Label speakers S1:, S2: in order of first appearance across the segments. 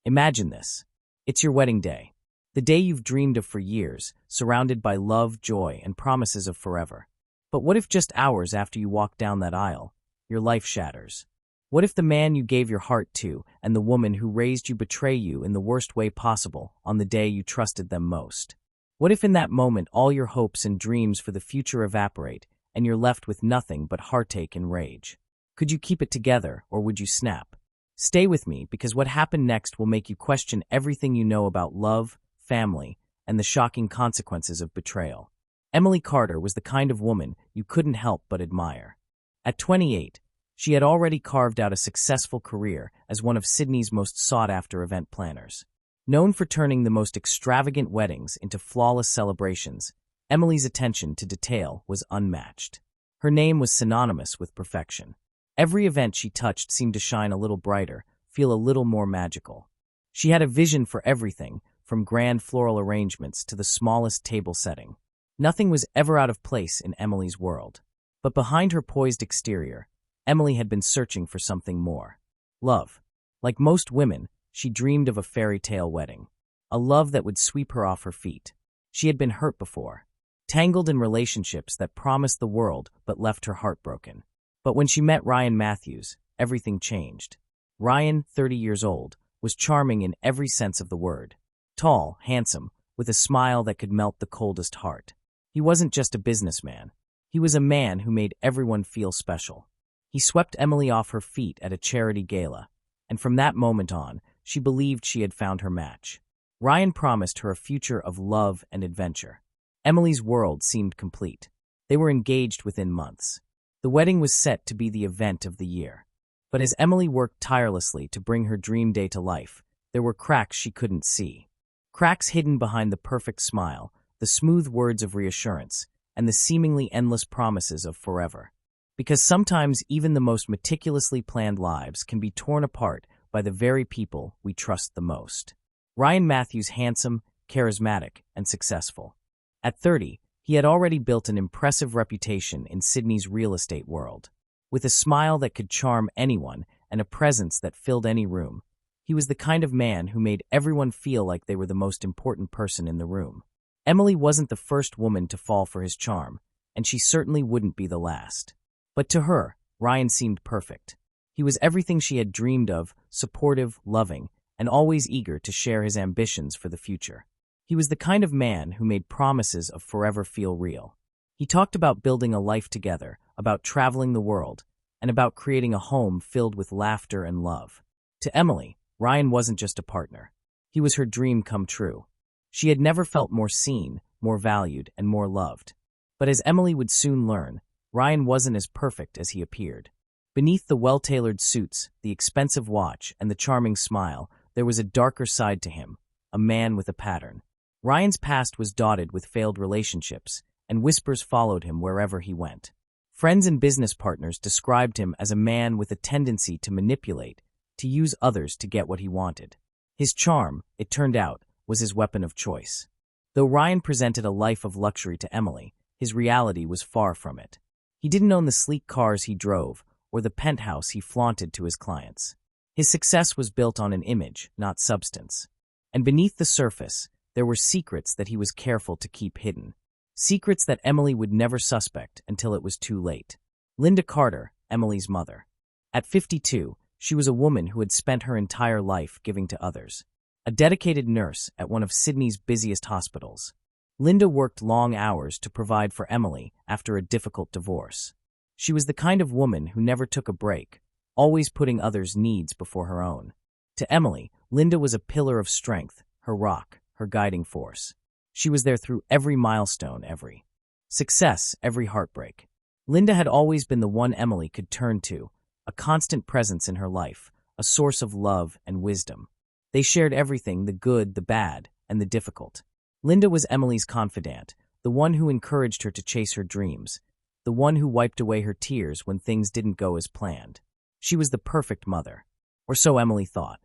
S1: Imagine this. It's your wedding day. The day you've dreamed of for years, surrounded by love, joy, and promises of forever. But what if just hours after you walk down that aisle, your life shatters? What if the man you gave your heart to and the woman who raised you betray you in the worst way possible on the day you trusted them most? What if in that moment all your hopes and dreams for the future evaporate and you're left with nothing but heartache and rage? Could you keep it together, or would you snap? Stay with me, because what happened next will make you question everything you know about love, family, and the shocking consequences of betrayal. Emily Carter was the kind of woman you couldn't help but admire. At 28, she had already carved out a successful career as one of Sydney's most sought-after event planners. Known for turning the most extravagant weddings into flawless celebrations, Emily's attention to detail was unmatched. Her name was synonymous with perfection. Every event she touched seemed to shine a little brighter, feel a little more magical. She had a vision for everything, from grand floral arrangements to the smallest table setting. Nothing was ever out of place in Emily's world. But behind her poised exterior, Emily had been searching for something more. Love. Like most women, she dreamed of a fairy tale wedding. A love that would sweep her off her feet. She had been hurt before. Tangled in relationships that promised the world but left her heartbroken. But when she met Ryan Matthews, everything changed. Ryan, 30 years old, was charming in every sense of the word. Tall, handsome, with a smile that could melt the coldest heart. He wasn't just a businessman. He was a man who made everyone feel special. He swept Emily off her feet at a charity gala, and from that moment on, she believed she had found her match. Ryan promised her a future of love and adventure. Emily's world seemed complete. They were engaged within months. The wedding was set to be the event of the year. But as Emily worked tirelessly to bring her dream day to life, there were cracks she couldn't see. Cracks hidden behind the perfect smile, the smooth words of reassurance, and the seemingly endless promises of forever. Because sometimes even the most meticulously planned lives can be torn apart by the very people we trust the most. Ryan Matthews, handsome, charismatic, and successful. At 30, he had already built an impressive reputation in Sydney's real estate world. With a smile that could charm anyone and a presence that filled any room, he was the kind of man who made everyone feel like they were the most important person in the room. Emily wasn't the first woman to fall for his charm, and she certainly wouldn't be the last. But to her, Ryan seemed perfect. He was everything she had dreamed of, supportive, loving, and always eager to share his ambitions for the future. He was the kind of man who made promises of forever feel real. He talked about building a life together, about traveling the world, and about creating a home filled with laughter and love. To Emily, Ryan wasn't just a partner. He was her dream come true. She had never felt more seen, more valued, and more loved. But as Emily would soon learn, Ryan wasn't as perfect as he appeared. Beneath the well-tailored suits, the expensive watch, and the charming smile, there was a darker side to him, a man with a pattern. Ryan's past was dotted with failed relationships, and whispers followed him wherever he went. Friends and business partners described him as a man with a tendency to manipulate, to use others to get what he wanted. His charm, it turned out, was his weapon of choice. Though Ryan presented a life of luxury to Emily, his reality was far from it. He didn't own the sleek cars he drove or the penthouse he flaunted to his clients. His success was built on an image, not substance. And beneath the surface, there were secrets that he was careful to keep hidden. Secrets that Emily would never suspect until it was too late. Linda Carter, Emily's mother. At 52, she was a woman who had spent her entire life giving to others. A dedicated nurse at one of Sydney's busiest hospitals. Linda worked long hours to provide for Emily after a difficult divorce. She was the kind of woman who never took a break, always putting others' needs before her own. To Emily, Linda was a pillar of strength, her rock, her guiding force. She was there through every milestone, every success, every heartbreak. Linda had always been the one Emily could turn to, a constant presence in her life, a source of love and wisdom. They shared everything, the good, the bad, and the difficult. Linda was Emily's confidant, the one who encouraged her to chase her dreams, the one who wiped away her tears when things didn't go as planned. She was the perfect mother, or so Emily thought.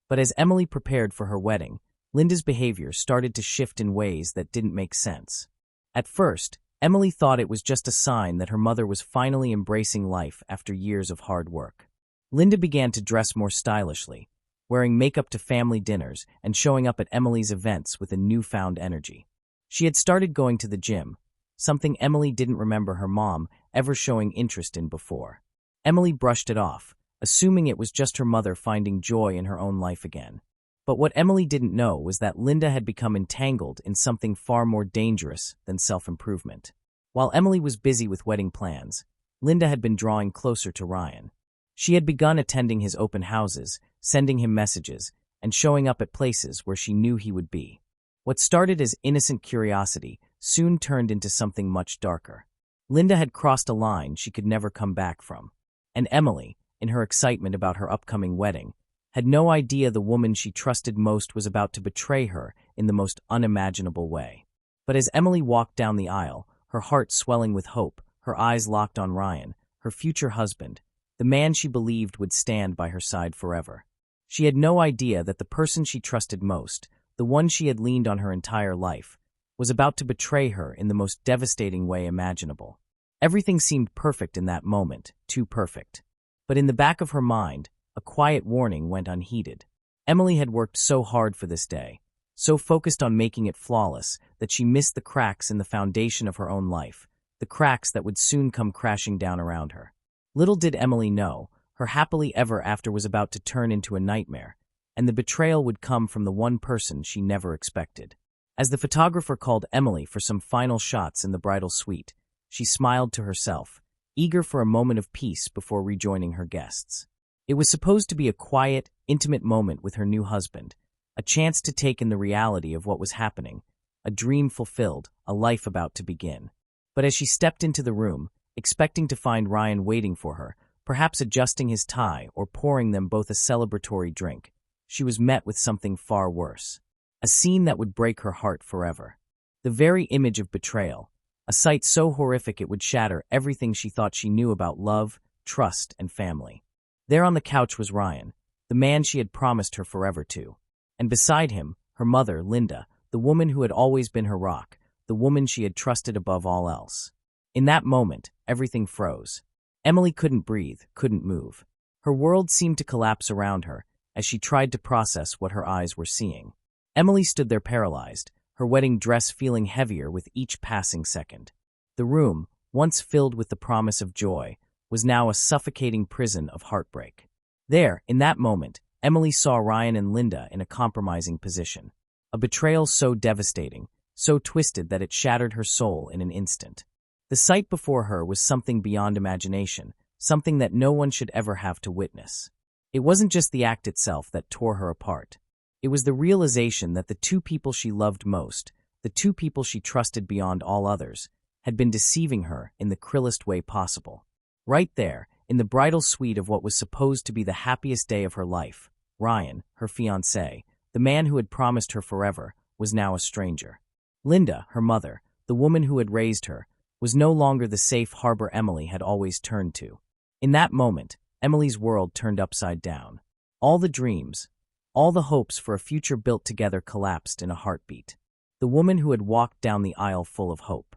S1: But as Emily prepared for her wedding, Linda's behavior started to shift in ways that didn't make sense. At first, Emily thought it was just a sign that her mother was finally embracing life after years of hard work. Linda began to dress more stylishly, wearing makeup to family dinners and showing up at Emily's events with a newfound energy. She had started going to the gym, something Emily didn't remember her mom ever showing interest in before. Emily brushed it off, assuming it was just her mother finding joy in her own life again. But what Emily didn't know was that Linda had become entangled in something far more dangerous than self-improvement. While Emily was busy with wedding plans, Linda had been drawing closer to Ryan. She had begun attending his open houses, sending him messages, and showing up at places where she knew he would be. What started as innocent curiosity soon turned into something much darker. Linda had crossed a line she could never come back from, and Emily, in her excitement about her upcoming wedding, had no idea the woman she trusted most was about to betray her in the most unimaginable way. But as Emily walked down the aisle, her heart swelling with hope, her eyes locked on Ryan, her future husband, the man she believed would stand by her side forever. She had no idea that the person she trusted most, the one she had leaned on her entire life, was about to betray her in the most devastating way imaginable. Everything seemed perfect in that moment, too perfect. But in the back of her mind, a quiet warning went unheeded. Emily had worked so hard for this day, so focused on making it flawless, that she missed the cracks in the foundation of her own life, the cracks that would soon come crashing down around her. Little did Emily know, her happily ever after was about to turn into a nightmare, and the betrayal would come from the one person she never expected. As the photographer called Emily for some final shots in the bridal suite, she smiled to herself, eager for a moment of peace before rejoining her guests. It was supposed to be a quiet, intimate moment with her new husband, a chance to take in the reality of what was happening, a dream fulfilled, a life about to begin. But as she stepped into the room, expecting to find Ryan waiting for her, perhaps adjusting his tie or pouring them both a celebratory drink, she was met with something far worse. A scene that would break her heart forever. The very image of betrayal, a sight so horrific it would shatter everything she thought she knew about love, trust, and family. There on the couch was Ryan, the man she had promised her forever to. And beside him, her mother, Linda, the woman who had always been her rock, the woman she had trusted above all else. In that moment, everything froze. Emily couldn't breathe, couldn't move. Her world seemed to collapse around her as she tried to process what her eyes were seeing. Emily stood there paralyzed, her wedding dress feeling heavier with each passing second. The room, once filled with the promise of joy, was now a suffocating prison of heartbreak. There, in that moment, Emily saw Ryan and Linda in a compromising position. A betrayal so devastating, so twisted that it shattered her soul in an instant. The sight before her was something beyond imagination, something that no one should ever have to witness. It wasn't just the act itself that tore her apart. It was the realization that the two people she loved most, the two people she trusted beyond all others, had been deceiving her in the cruelest way possible. Right there, in the bridal suite of what was supposed to be the happiest day of her life, Ryan, her fiancé, the man who had promised her forever, was now a stranger. Linda, her mother, the woman who had raised her, was no longer the safe harbor Emily had always turned to. In that moment, Emily's world turned upside down. All the dreams, all the hopes for a future built together collapsed in a heartbeat. The woman who had walked down the aisle full of hope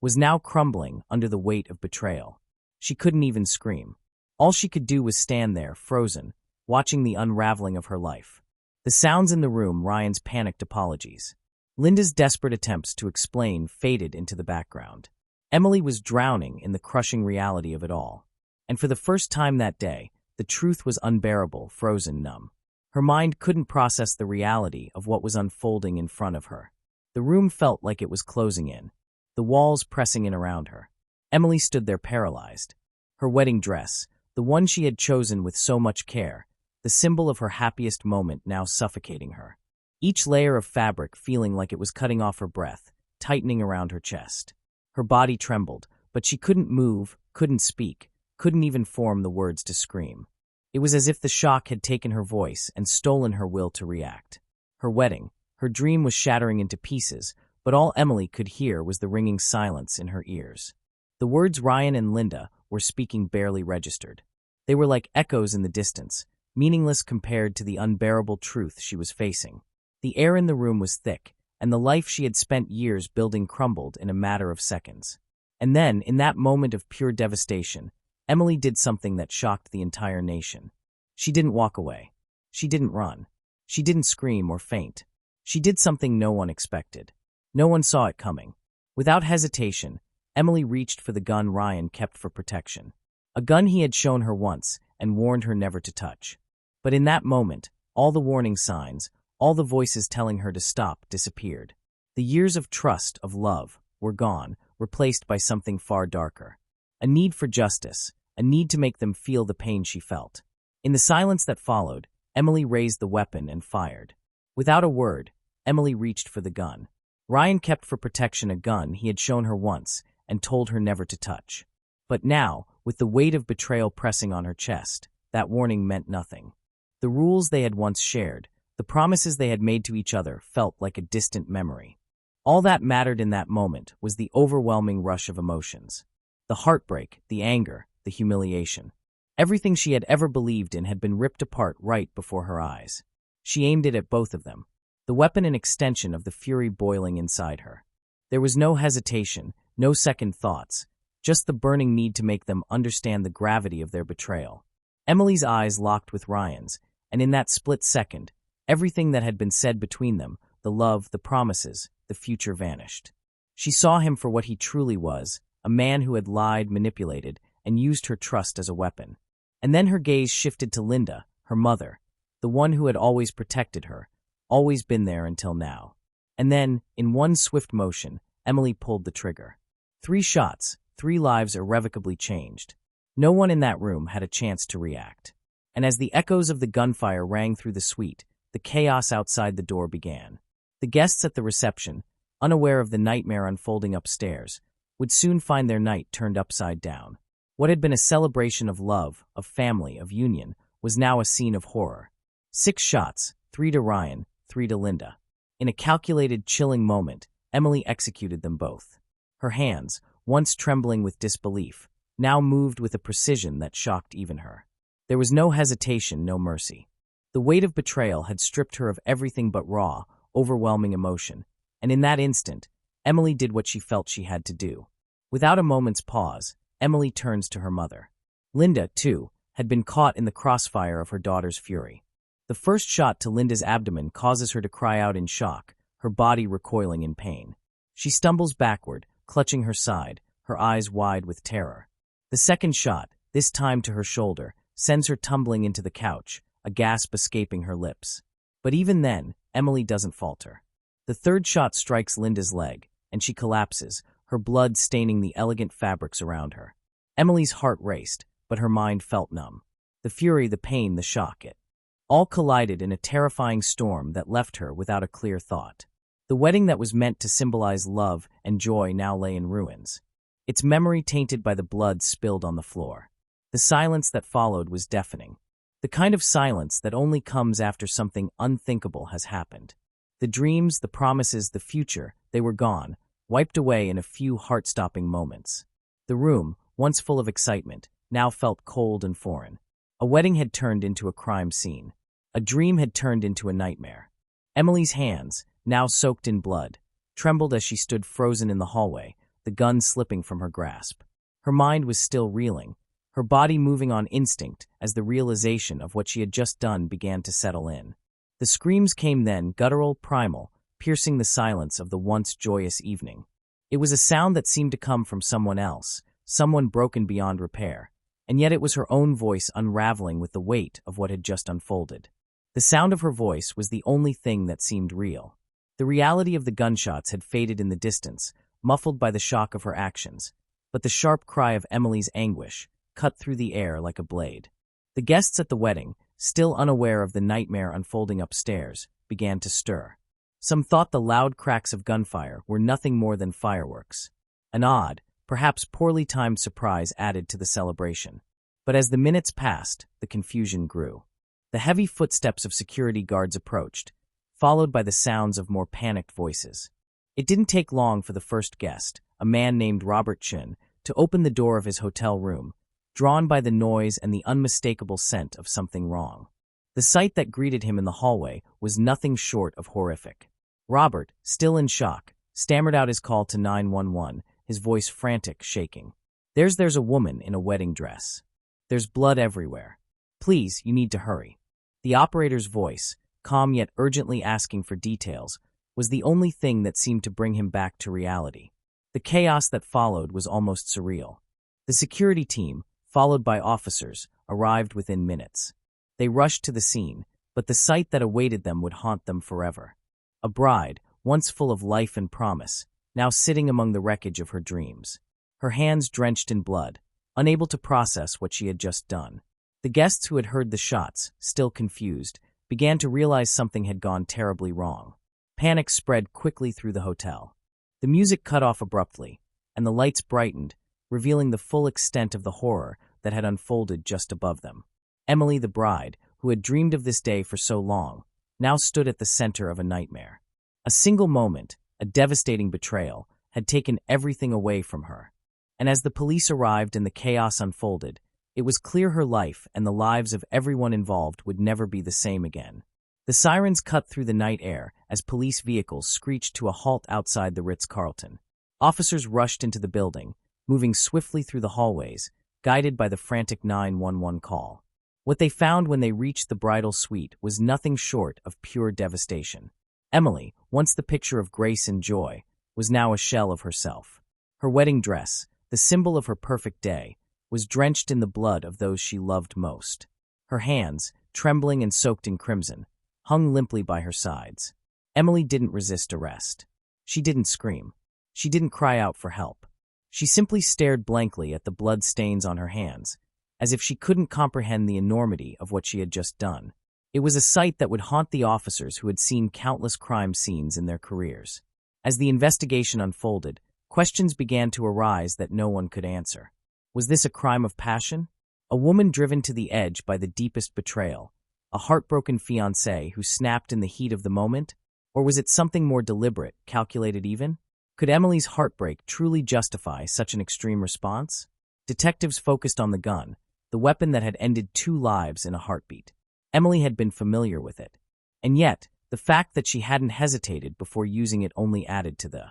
S1: was now crumbling under the weight of betrayal. She couldn't even scream. All she could do was stand there, frozen, watching the unraveling of her life. The sounds in the room, Ryan's panicked apologies, Linda's desperate attempts to explain faded into the background. Emily was drowning in the crushing reality of it all. And for the first time that day, the truth was unbearable, frozen numb. Her mind couldn't process the reality of what was unfolding in front of her. The room felt like it was closing in, the walls pressing in around her. Emily stood there paralyzed. Her wedding dress, the one she had chosen with so much care, the symbol of her happiest moment now suffocating her. Each layer of fabric feeling like it was cutting off her breath, tightening around her chest. Her body trembled, but she couldn't move, couldn't speak, couldn't even form the words to scream. It was as if the shock had taken her voice and stolen her will to react. Her wedding, her dream was shattering into pieces, but all Emily could hear was the ringing silence in her ears. The words Ryan and Linda were speaking barely registered. They were like echoes in the distance, meaningless compared to the unbearable truth she was facing. The air in the room was thick, and the life she had spent years building crumbled in a matter of seconds. And then, in that moment of pure devastation, Emily did something that shocked the entire nation. She didn't walk away. She didn't run. She didn't scream or faint. She did something no one expected. No one saw it coming. Without hesitation, Emily reached for the gun Ryan kept for protection. A gun he had shown her once and warned her never to touch. But in that moment, all the warning signs, all the voices telling her to stop, disappeared. The years of trust, of love, were gone, replaced by something far darker. A need for justice, a need to make them feel the pain she felt. In the silence that followed, Emily raised the weapon and fired. Without a word, Emily reached for the gun. Ryan kept for protection a gun he had shown her once and told her never to touch. But now, with the weight of betrayal pressing on her chest, that warning meant nothing. The rules they had once shared, the promises they had made to each other, felt like a distant memory. All that mattered in that moment was the overwhelming rush of emotions. The heartbreak, the anger, the humiliation. Everything she had ever believed in had been ripped apart right before her eyes. She aimed it at both of them, the weapon an extension of the fury boiling inside her. There was no hesitation, no second thoughts, just the burning need to make them understand the gravity of their betrayal. Emily's eyes locked with Ryan's, and in that split second, everything that had been said between them, the love, the promises, the future, vanished. She saw him for what he truly was, a man who had lied, manipulated, and used her trust as a weapon. And then her gaze shifted to Linda, her mother, the one who had always protected her, always been there until now. And then, in one swift motion, Emily pulled the trigger. 3 shots, 3 lives irrevocably changed. No one in that room had a chance to react. And as the echoes of the gunfire rang through the suite, the chaos outside the door began. The guests at the reception, unaware of the nightmare unfolding upstairs, would soon find their night turned upside down. What had been a celebration of love, of family, of union, was now a scene of horror. 6 shots, 3 to Ryan, 3 to Linda. In a calculated, chilling moment, Emily executed them both. Her hands, once trembling with disbelief, now moved with a precision that shocked even her. There was no hesitation, no mercy. The weight of betrayal had stripped her of everything but raw, overwhelming emotion, and in that instant, Emily did what she felt she had to do. Without a moment's pause, Emily turns to her mother. Linda, too, had been caught in the crossfire of her daughter's fury. The first shot to Linda's abdomen causes her to cry out in shock, her body recoiling in pain. She stumbles backward, clutching her side, her eyes wide with terror. The second shot, this time to her shoulder, sends her tumbling into the couch, a gasp escaping her lips. But even then, Emily doesn't falter. The third shot strikes Linda's leg, and she collapses, her blood staining the elegant fabrics around her. Emily's heart raced, but her mind felt numb. The fury, the pain, the shock, it all collided in a terrifying storm that left her without a clear thought. The wedding that was meant to symbolize love and joy now lay in ruins, its memory tainted by the blood spilled on the floor. The silence that followed was deafening. The kind of silence that only comes after something unthinkable has happened. The dreams, the promises, the future, they were gone, wiped away in a few heart-stopping moments. The room, once full of excitement, now felt cold and foreign. A wedding had turned into a crime scene. A dream had turned into a nightmare. Emily's hands, now soaked in blood, trembled as she stood frozen in the hallway, the gun slipping from her grasp. Her mind was still reeling, her body moving on instinct as the realization of what she had just done began to settle in. The screams came then, guttural, primal, piercing the silence of the once joyous evening. It was a sound that seemed to come from someone else, someone broken beyond repair, and yet it was her own voice unraveling with the weight of what had just unfolded. The sound of her voice was the only thing that seemed real. The reality of the gunshots had faded in the distance, muffled by the shock of her actions, but the sharp cry of Emily's anguish cut through the air like a blade. The guests at the wedding, still unaware of the nightmare unfolding upstairs, began to stir. Some thought the loud cracks of gunfire were nothing more than fireworks. An odd, perhaps poorly timed surprise added to the celebration. But as the minutes passed, the confusion grew. The heavy footsteps of security guards approached, followed by the sounds of more panicked voices. It didn't take long for the first guest, a man named Robert Chun, to open the door of his hotel room, drawn by the noise and the unmistakable scent of something wrong. The sight that greeted him in the hallway was nothing short of horrific. Robert, still in shock, stammered out his call to 911, his voice frantic, shaking. There's a woman in a wedding dress. There's blood everywhere. Please, you need to hurry." The operator's voice, calm yet urgently asking for details, was the only thing that seemed to bring him back to reality. The chaos that followed was almost surreal. The security team, followed by officers, arrived within minutes. They rushed to the scene, but the sight that awaited them would haunt them forever. A bride, once full of life and promise, now sitting among the wreckage of her dreams. Her hands drenched in blood, unable to process what she had just done. The guests who had heard the shots, still confused, began to realize something had gone terribly wrong. Panic spread quickly through the hotel. The music cut off abruptly, and the lights brightened, revealing the full extent of the horror that had unfolded just above them. Emily, the bride, who had dreamed of this day for so long, now stood at the center of a nightmare. A single moment, a devastating betrayal, had taken everything away from her. And as the police arrived and the chaos unfolded, it was clear her life and the lives of everyone involved would never be the same again. The sirens cut through the night air as police vehicles screeched to a halt outside the Ritz-Carlton. Officers rushed into the building, moving swiftly through the hallways, guided by the frantic 911 call. What they found when they reached the bridal suite was nothing short of pure devastation. Emily, once the picture of grace and joy, was now a shell of herself. Her wedding dress, the symbol of her perfect day, was drenched in the blood of those she loved most. Her hands, trembling and soaked in crimson, hung limply by her sides. Emily didn't resist arrest. She didn't scream. She didn't cry out for help. She simply stared blankly at the blood stains on her hands, as if she couldn't comprehend the enormity of what she had just done. It was a sight that would haunt the officers who had seen countless crime scenes in their careers. As the investigation unfolded, questions began to arise that no one could answer. Was this a crime of passion? A woman driven to the edge by the deepest betrayal? A heartbroken fiancé who snapped in the heat of the moment? Or was it something more deliberate, calculated even? Could Emily's heartbreak truly justify such an extreme response? Detectives focused on the gun, the weapon that had ended 2 lives in a heartbeat. Emily had been familiar with it. And yet, the fact that she hadn't hesitated before using it only added to the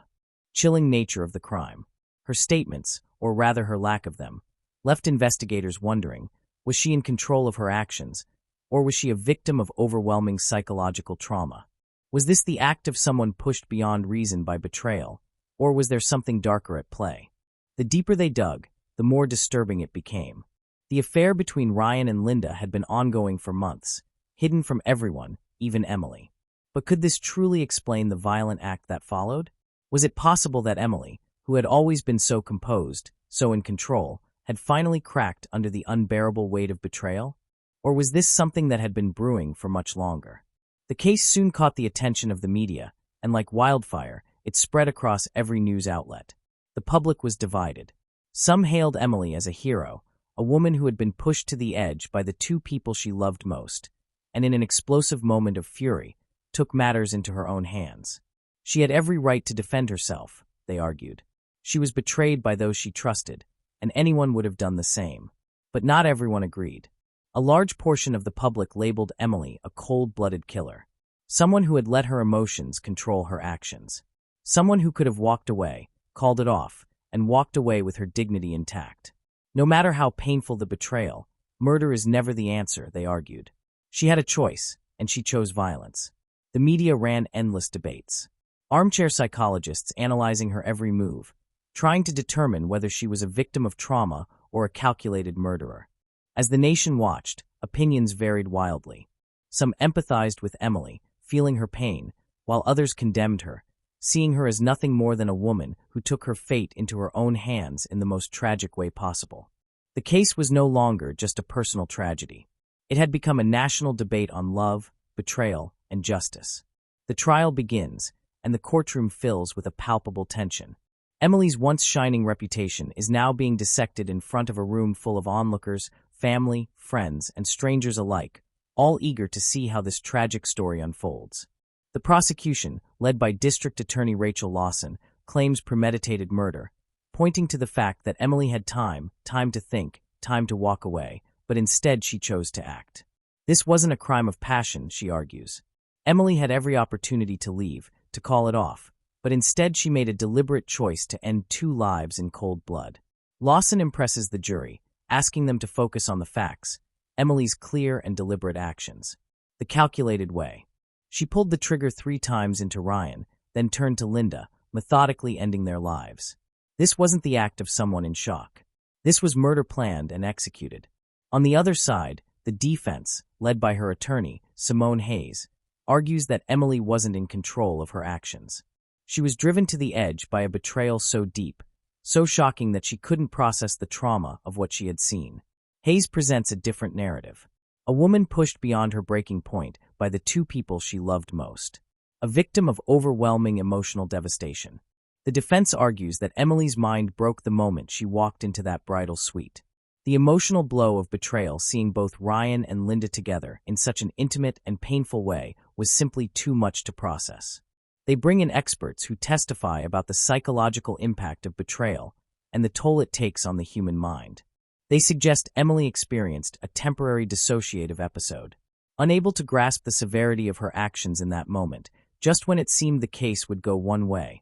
S1: chilling nature of the crime. Her statements, or rather her lack of them, left investigators wondering, was she in control of her actions, or was she a victim of overwhelming psychological trauma? Was this the act of someone pushed beyond reason by betrayal, or was there something darker at play? The deeper they dug, the more disturbing it became. The affair between Ryan and Linda had been ongoing for months, hidden from everyone, even Emily. But could this truly explain the violent act that followed? Was it possible that Emily, who had always been so composed, so in control, had finally cracked under the unbearable weight of betrayal? Or was this something that had been brewing for much longer? The case soon caught the attention of the media, and like wildfire, it spread across every news outlet. The public was divided. Some hailed Emily as a hero, a woman who had been pushed to the edge by the 2 people she loved most, and in an explosive moment of fury, took matters into her own hands. She had every right to defend herself, they argued. She was betrayed by those she trusted, and anyone would have done the same. But not everyone agreed. A large portion of the public labeled Emily a cold-blooded killer, someone who had let her emotions control her actions, someone who could have walked away, called it off, and walked away with her dignity intact. No matter how painful the betrayal, murder is never the answer, they argued. She had a choice, and she chose violence. The media ran endless debates. Armchair psychologists analyzing her every move, trying to determine whether she was a victim of trauma or a calculated murderer. As the nation watched, opinions varied wildly. Some empathized with Emily, feeling her pain, while others condemned her, seeing her as nothing more than a woman who took her fate into her own hands in the most tragic way possible. The case was no longer just a personal tragedy. It had become a national debate on love, betrayal, and justice. The trial begins, and the courtroom fills with a palpable tension. Emily's once shining reputation is now being dissected in front of a room full of onlookers, family, friends, and strangers alike, all eager to see how this tragic story unfolds. The prosecution, led by District Attorney Rachel Lawson, claims premeditated murder, pointing to the fact that Emily had time to think, time to walk away, but instead she chose to act. This wasn't a crime of passion, she argues. Emily had every opportunity to leave, to call it off, but instead she made a deliberate choice to end 2 lives in cold blood. Lawson impresses the jury, asking them to focus on the facts, Emily's clear and deliberate actions. the calculated way. She pulled the trigger 3 times into Ryan, then turned to Linda, methodically ending their lives. This wasn't the act of someone in shock. This was murder planned and executed. On the other side, the defense, led by her attorney, Simone Hayes, argues that Emily wasn't in control of her actions. She was driven to the edge by a betrayal so deep, so shocking that she couldn't process the trauma of what she had seen. Hayes presents a different narrative. A woman pushed beyond her breaking point by the 2 people she loved most. A victim of overwhelming emotional devastation. The defense argues that Emily's mind broke the moment she walked into that bridal suite. The emotional blow of betrayal, seeing both Ryan and Linda together in such an intimate and painful way, was simply too much to process. They bring in experts who testify about the psychological impact of betrayal and the toll it takes on the human mind. They suggest Emily experienced a temporary dissociative episode, unable to grasp the severity of her actions in that moment. Just when it seemed the case would go one way,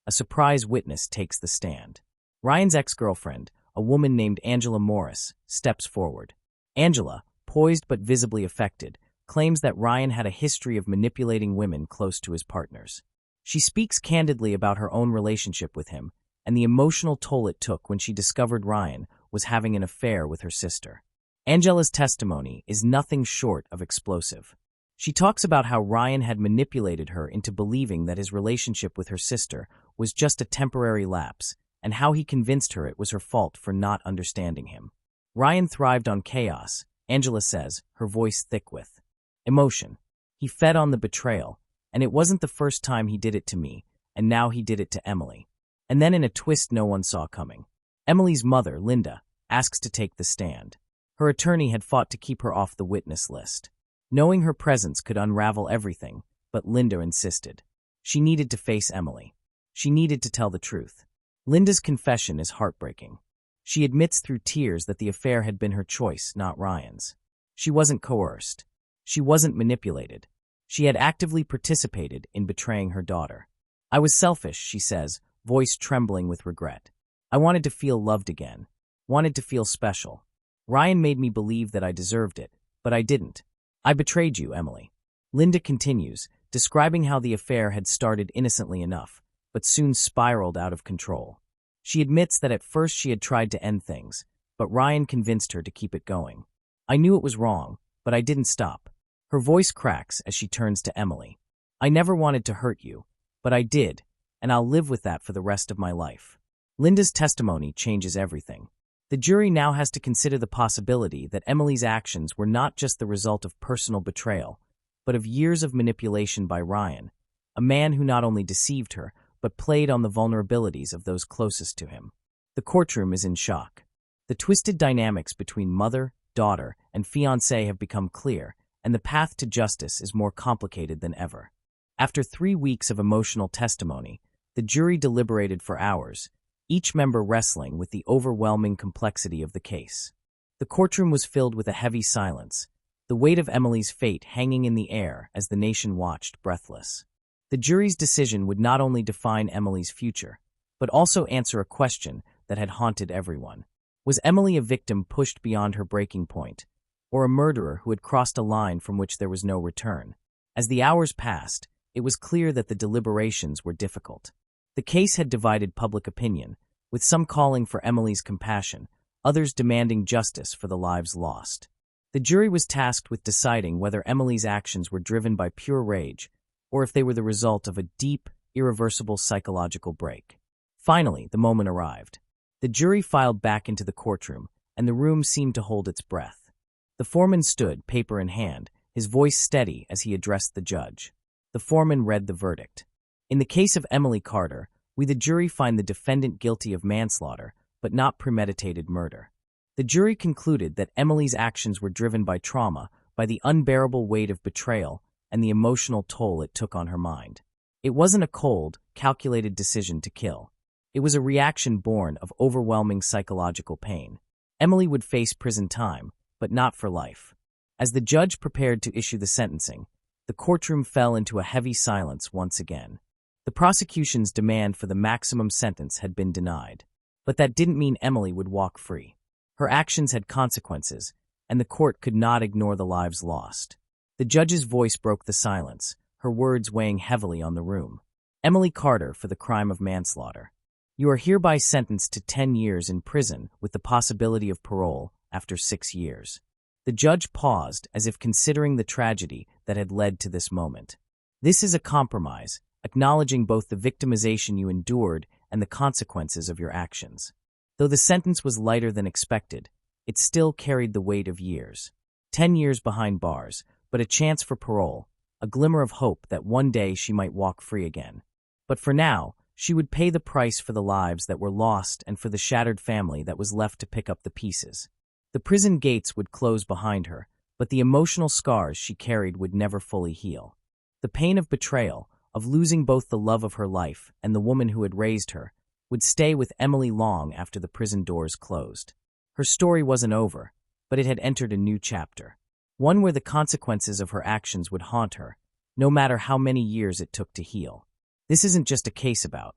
S1: a surprise witness takes the stand. Ryan's ex-girlfriend, a woman named Angela Morris, steps forward. Angela, poised but visibly affected, claims that Ryan had a history of manipulating women close to his partners. She speaks candidly about her own relationship with him and the emotional toll it took when she discovered Ryan was having an affair with her sister. Angela's testimony is nothing short of explosive. She talks about how Ryan had manipulated her into believing that his relationship with her sister was just a temporary lapse, and how he convinced her it was her fault for not understanding him. Ryan thrived on chaos, Angela says, her voice thick with emotion. He fed on the betrayal, and it wasn't the first time he did it to me, and now he did it to Emily. And then in a twist no one saw coming, Emily's mother, Linda, asks to take the stand. Her attorney had fought to keep her off the witness list, knowing her presence could unravel everything, but Linda insisted. She needed to face Emily. She needed to tell the truth. Linda's confession is heartbreaking. She admits through tears that the affair had been her choice, not Ryan's. She wasn't coerced. She wasn't manipulated. She had actively participated in betraying her daughter. I was selfish, she says, voice trembling with regret. I wanted to feel loved again. Wanted to feel special. Ryan made me believe that I deserved it, but I didn't. I betrayed you, Emily. Linda continues, describing how the affair had started innocently enough, but soon spiraled out of control. She admits that at first she had tried to end things, but Ryan convinced her to keep it going. I knew it was wrong, but I didn't stop. Her voice cracks as she turns to Emily. I never wanted to hurt you, but I did, and I'll live with that for the rest of my life. Linda's testimony changes everything. The jury now has to consider the possibility that Emily's actions were not just the result of personal betrayal, but of years of manipulation by Ryan, a man who not only deceived her, but played on the vulnerabilities of those closest to him. The courtroom is in shock. The twisted dynamics between mother, daughter, and fiancé have become clear, and the path to justice is more complicated than ever. After 3 weeks of emotional testimony, the jury deliberated for hours, each member wrestling with the overwhelming complexity of the case. The courtroom was filled with a heavy silence, the weight of Emily's fate hanging in the air as the nation watched, breathless. The jury's decision would not only define Emily's future, but also answer a question that had haunted everyone. Was Emily a victim pushed beyond her breaking point, or a murderer who had crossed a line from which there was no return? As the hours passed, it was clear that the deliberations were difficult. The case had divided public opinion, with some calling for Emily's compassion, others demanding justice for the lives lost. The jury was tasked with deciding whether Emily's actions were driven by pure rage, or if they were the result of a deep, irreversible psychological break. Finally, the moment arrived. The jury filed back into the courtroom, and the room seemed to hold its breath. The foreman stood, paper in hand, his voice steady as he addressed the judge. The foreman read the verdict. In the case of Emily Carter, we the jury find the defendant guilty of manslaughter, but not premeditated murder. The jury concluded that Emily's actions were driven by trauma, by the unbearable weight of betrayal, and the emotional toll it took on her mind. It wasn't a cold, calculated decision to kill. It was a reaction born of overwhelming psychological pain. Emily would face prison time, but not for life. As the judge prepared to issue the sentencing, the courtroom fell into a heavy silence once again. The prosecution's demand for the maximum sentence had been denied, but that didn't mean Emily would walk free. Her actions had consequences, and the court could not ignore the lives lost. The judge's voice broke the silence, her words weighing heavily on the room. Emily Carter for the crime of manslaughter. You are hereby sentenced to 10 years in prison with the possibility of parole after 6 years. The judge paused as if considering the tragedy that had led to this moment. This is a compromise, acknowledging both the victimization you endured and the consequences of your actions. Though the sentence was lighter than expected, it still carried the weight of years. 10 years behind bars, but a chance for parole, a glimmer of hope that one day she might walk free again. But for now, she would pay the price for the lives that were lost and for the shattered family that was left to pick up the pieces. The prison gates would close behind her, but the emotional scars she carried would never fully heal. The pain of betrayal, of losing both the love of her life and the woman who had raised her, would stay with Emily long after the prison doors closed. Her story wasn't over, but it had entered a new chapter, one where the consequences of her actions would haunt her, no matter how many years it took to heal. This isn't just a case about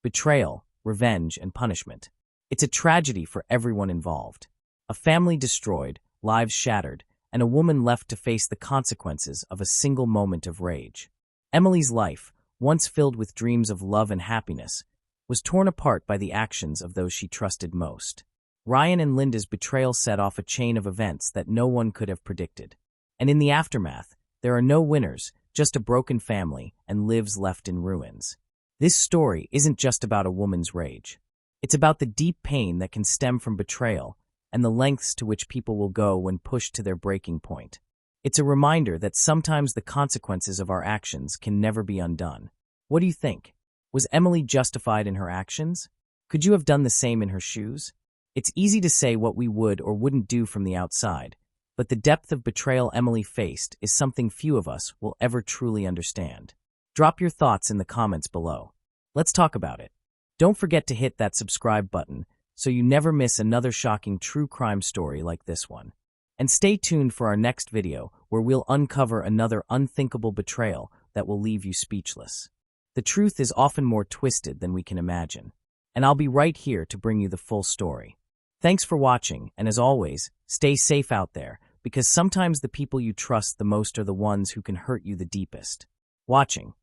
S1: betrayal, revenge, and punishment. It's a tragedy for everyone involved. A family destroyed, lives shattered, and a woman left to face the consequences of a single moment of rage. Emily's life, once filled with dreams of love and happiness, was torn apart by the actions of those she trusted most. Ryan and Linda's betrayal set off a chain of events that no one could have predicted. And in the aftermath, there are no winners, just a broken family and lives left in ruins. This story isn't just about a woman's rage. It's about the deep pain that can stem from betrayal and the lengths to which people will go when pushed to their breaking point. It's a reminder that sometimes the consequences of our actions can never be undone. What do you think? Was Emily justified in her actions? Could you have done the same in her shoes? It's easy to say what we would or wouldn't do from the outside, but the depth of betrayal Emily faced is something few of us will ever truly understand. Drop your thoughts in the comments below. Let's talk about it. Don't forget to hit that subscribe button so you never miss another shocking true crime story like this one. And stay tuned for our next video where we'll uncover another unthinkable betrayal that will leave you speechless. The truth is often more twisted than we can imagine, and I'll be right here to bring you the full story. Thanks for watching, and as always, stay safe out there, because sometimes the people you trust the most are the ones who can hurt you the deepest. Watching.